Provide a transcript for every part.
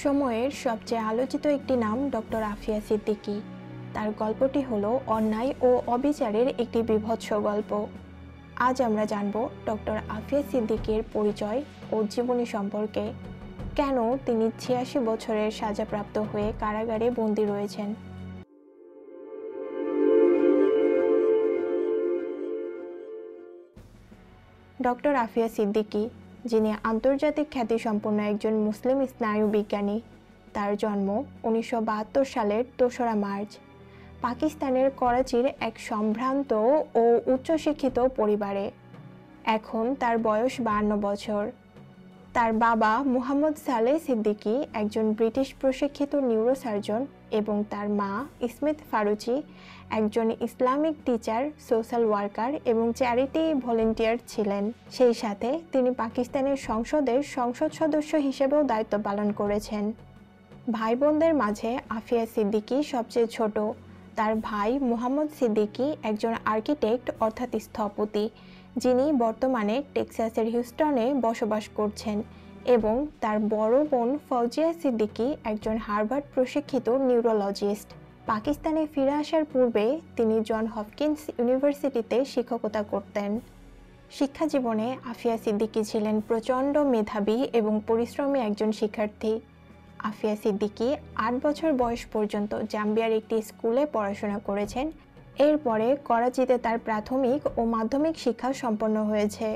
সময়ের সবচেয়ে আলোচিত একটি নাম ডক্টর আফিয়া সিদ্দিকী। তার গল্পটি হলো অন্যায় ও অবিচারের একটি বীভৎস গল্প। আজ আমরা জানব ডক্টর আফিয়া সিদ্দিকীর পরিচয় ও জীবনী সম্পর্কে, কেন তিনি ৮৬ বছরের সাজাপ্রাপ্ত হয়ে কারাগারে বন্দী রয়েছেন। ডক্টর আফিয়া সিদ্দিকী, যিনি আন্তর্জাতিক খ্যাতিসম্পন্ন একজন মুসলিম স্নায়ুবিজ্ঞানী, তার জন্ম ১৯৭২ সালের ২রা মার্চ পাকিস্তানের করাচির এক সম্ভ্রান্ত ও উচ্চশিক্ষিত পরিবারে। এখন তার বয়স ৫২ বছর। তার বাবা মুহাম্মদ সালেহ সিদ্দিকী একজন ব্রিটিশ প্রশিক্ষিত নিউরোসার্জন এবং তার মা স্মিথ ফারুচি একজন ইসলামিক টিচার, সোশ্যাল ওয়ার্কার এবং চ্যারিটি ভলেন্টিয়ার ছিলেন। সেই সাথে তিনি পাকিস্তানের সংসদের সংসদ সদস্য হিসেবেও দায়িত্ব পালন করেছেন। ভাই বোনদের মাঝে আফিয়া সিদ্দিকী সবচেয়ে ছোট। তার ভাই মুহাম্মদ সিদ্দিকী একজন আর্কিটেক্ট অর্থাৎ স্থপতি, যিনি বর্তমানে টেক্সাসের হিউস্টনে বসবাস করছেন, এবং তার বড় বোন ফৌজিয়া সিদ্দিকী একজন হার্ভার্ড প্রশিক্ষিত নিউরোলজিস্ট। পাকিস্তানে ফিরে আসার পূর্বে তিনি জন হপকিন্স ইউনিভার্সিটিতে শিক্ষকতা করতেন। শিক্ষা জীবনে আফিয়া সিদ্দিকী ছিলেন প্রচণ্ড মেধাবী এবং পরিশ্রমী একজন শিক্ষার্থী। আফিয়া সিদ্দিকী ৮ বছর বয়স পর্যন্ত জাম্বিয়ার একটি স্কুলে পড়াশোনা করেছেন। এরপরে করাচিতে তার প্রাথমিক ও মাধ্যমিক শিক্ষা সম্পন্ন হয়েছে।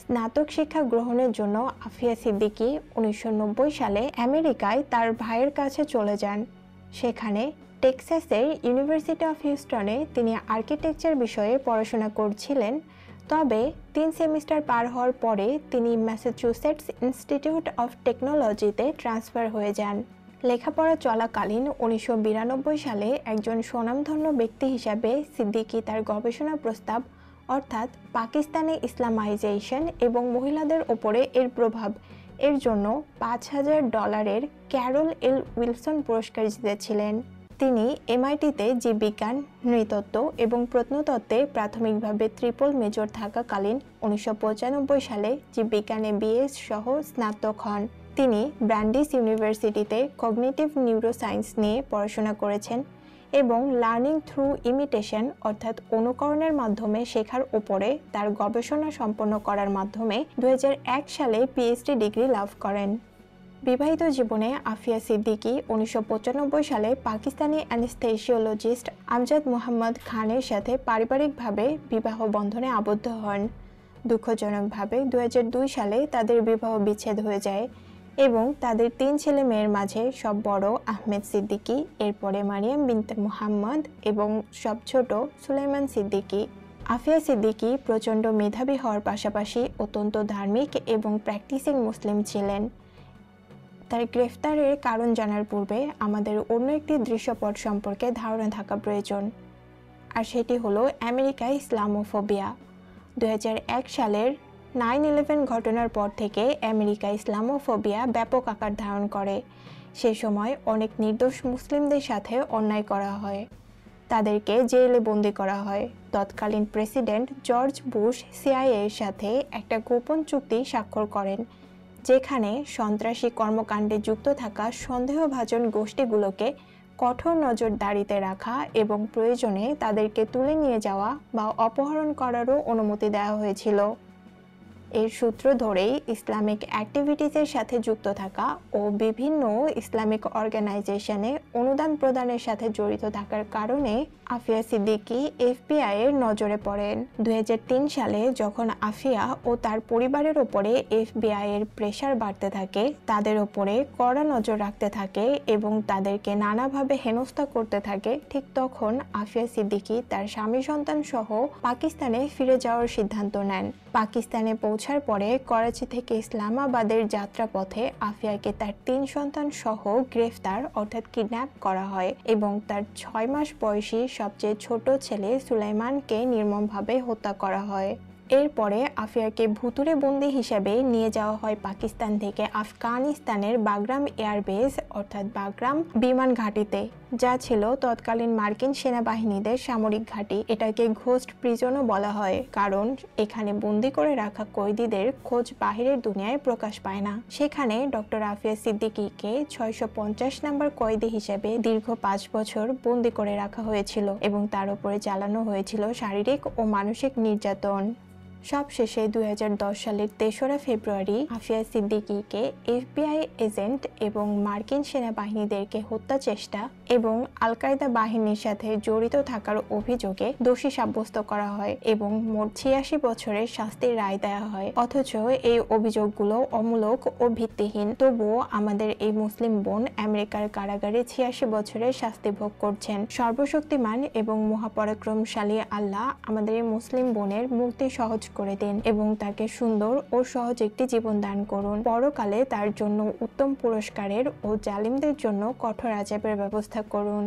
স্নাতক শিক্ষা গ্রহণের জন্য আফিয়া সিদ্দিকী ১৯৯০ সালে আমেরিকায় তার ভাইয়ের কাছে চলে যান। সেখানে টেক্সাসের ইউনিভার্সিটি অফ হিউস্টনে তিনি আর্কিটেকচার বিষয়ে পড়াশোনা করছিলেন। তবে ৩ সেমিস্টার পার হওয়ার পরে তিনি ম্যাসাচুসেটস ইনস্টিটিউট অফ টেকনোলজিতে ট্রান্সফার হয়ে যান। লেখাপড়া চলাকালীন ১৯৯২ সালে একজন স্বনামধন্য ব্যক্তি হিসাবে সিদ্দিকী তার গবেষণা প্রস্তাব অর্থাৎ পাকিস্তানে ইসলামাইজেশন এবং মহিলাদের ওপরে এর প্রভাব এর জন্য $৫,০০০ ক্যারল এল উইলসন পুরস্কার জিতেছিলেন। তিনি এমআইটিতে জীববিজ্ঞান, নৃতত্ত্ব এবং প্রত্নতত্ত্বে প্রাথমিকভাবে ট্রিপল মেজর থাকাকালীন ১৯৯৫ সালে জীববিজ্ঞানে বিএস সহ স্নাতক হন। তিনি ব্র্যান্ডিস ইউনিভার্সিটিতে কগনিটিভ নিউরোসায়েন্স নিয়ে পড়াশোনা করেছেন এবং লার্নিং থ্রু ইমিটেশন অর্থাৎ অনুকরণের মাধ্যমে শেখার ওপরে তার গবেষণা সম্পন্ন করার মাধ্যমে ২০০১ সালে পিএইচডি ডিগ্রি লাভ করেন। বিবাহিত জীবনে আফিয়া সিদ্দিকী ১৯৯৫ সালে পাকিস্তানি অ্যানেস্থেসিওলজিস্ট আমজাদ মোহাম্মদ খানের সাথে পারিবারিকভাবে বিবাহ বন্ধনে আবদ্ধ হন। দুঃখজনকভাবে ২০০২ সালে তাদের বিবাহ বিচ্ছেদ হয়ে যায় এবং তাদের ৩ ছেলে মেয়ের মাঝে সব বড় আহমেদ সিদ্দিকী, এরপরে মারিয়াম বিনতে মুহাম্মদ এবং সব ছোট সুলাইমান সিদ্দিকী। আফিয়া সিদ্দিকী প্রচণ্ড মেধাবী হওয়ার পাশাপাশি অত্যন্ত ধার্মিক এবং প্র্যাকটিসিং মুসলিম ছিলেন। তার গ্রেফতারের কারণ জানার পূর্বে আমাদের অন্য একটি দৃশ্যপট সম্পর্কে ধারণা থাকা প্রয়োজন, আর সেটি হলো আমেরিকায় ইসলামোফোবিয়া। ২০০১ সালের 9/11 ঘটনার পর থেকে আমেরিকায় ইসলামোফোবিয়া ব্যাপক আকার ধারণ করে। সে সময় অনেক নির্দোষ মুসলিমদের সাথে অন্যায় করা হয়, তাদেরকে জেলে বন্দী করা হয়। তৎকালীন প্রেসিডেন্ট জর্জ বুশ সিআইএ এর সাথে একটা গোপন চুক্তি স্বাক্ষর করেন, যেখানে সন্ত্রাসী কর্মকাণ্ডে যুক্ত থাকা সন্দেহভাজন গোষ্ঠীগুলোকে কঠোর নজরদারিতে রাখা এবং প্রয়োজনে তাদেরকে তুলে নিয়ে যাওয়া বা অপহরণ করারও অনুমতি দেওয়া হয়েছিল। এর সূত্র ধরেই ইসলামিক অ্যাক্টিভিটিসের সাথে যুক্ত থাকা ও বিভিন্ন ইসলামিক অর্গানাইজেশনে অনুদান প্রদানের সাথে জড়িত থাকার কারণে আফিয়া সিদ্দিকী এফবিআই এর নজরে পড়েন। ২০০৩ সালে যখন আফিয়া ও তার পরিবারের ওপরে এফবিআই এর প্রেসার বাড়তে থাকে, তাদের ওপরে কড়া নজর রাখতে থাকে এবং তাদেরকে নানাভাবে হেনস্থা করতে থাকে, ঠিক তখন আফিয়া সিদ্দিকী তার স্বামী সন্তান সহ পাকিস্তানে ফিরে যাওয়ার সিদ্ধান্ত নেন। পাকিস্তানে পৌঁছার পরে করাচি থেকে ইসলামাবাদের যাত্রাপথে আফিয়াকে তার ৩ সন্তান সহ গ্রেফতার অর্থাৎ কিডন্যাপ করা হয় এবং তার ৬ মাস বয়সী সবচেয়ে ছোট ছেলে সুলাইমানকে নির্মমভাবে হত্যা করা হয়। এরপরে আফিয়াকে ভুতুড়ে বন্দী হিসেবে নিয়ে যাওয়া হয় পাকিস্তান থেকে আফগানিস্তানের বাগরাম এয়ারবেস অর্থাৎ বাগরাম বিমান ঘাঁটিতে, যা ছিল তৎকালীন মার্কিন সেনাবাহিনীদের সামরিক ঘাঁটি। এটাকে ঘোস্ট প্রিজনও বলা হয়, কারণ এখানে বন্দি করে রাখা কয়েদিদের খোঁজ বাহিরের দুনিয়ায় প্রকাশ পায় না। সেখানে ডক্টর আফিয়া সিদ্দিকীকে 650 নম্বর কয়েদি হিসেবে দীর্ঘ 5 বছর বন্দি করে রাখা হয়েছিল এবং তার উপরে চালানো হয়েছিল শারীরিক ও মানসিক নির্যাতন। সবশেষে 2010 সালের 3রা ফেব্রুয়ারি আফিয়া সিদ্দিকীকে FBI এজেন্ট এবং মার্কিন সেনাবাহিনীদেরকে হত্যা চেষ্টা এবং আল কায়দা বাহিনীর সাথে জড়িত থাকার অভিযোগে দোষী সাব্যস্ত করা হয় এবং মোট 86 বছরের শাস্তির রায় দেওয়া হয়। অথচ এই অভিযোগগুলো অমূলক ও ভিত্তিহীন। তবুও আমাদের এই মুসলিম বোন আমেরিকার কারাগারে 86 বছরের শাস্তি ভোগ করছেন। সর্বশক্তিমান এবং মহাপরাক্রমশালী আল্লাহ আমাদের এই মুসলিম বোনের মুক্তি সহজ করে দিন এবং তাকে সুন্দর ও সহজ একটি জীবন দান করুন। পরকালে তার জন্য উত্তম পুরস্কারের ও জালিমদের জন্য কঠোর আযাবের ব্যবস্থা করুন।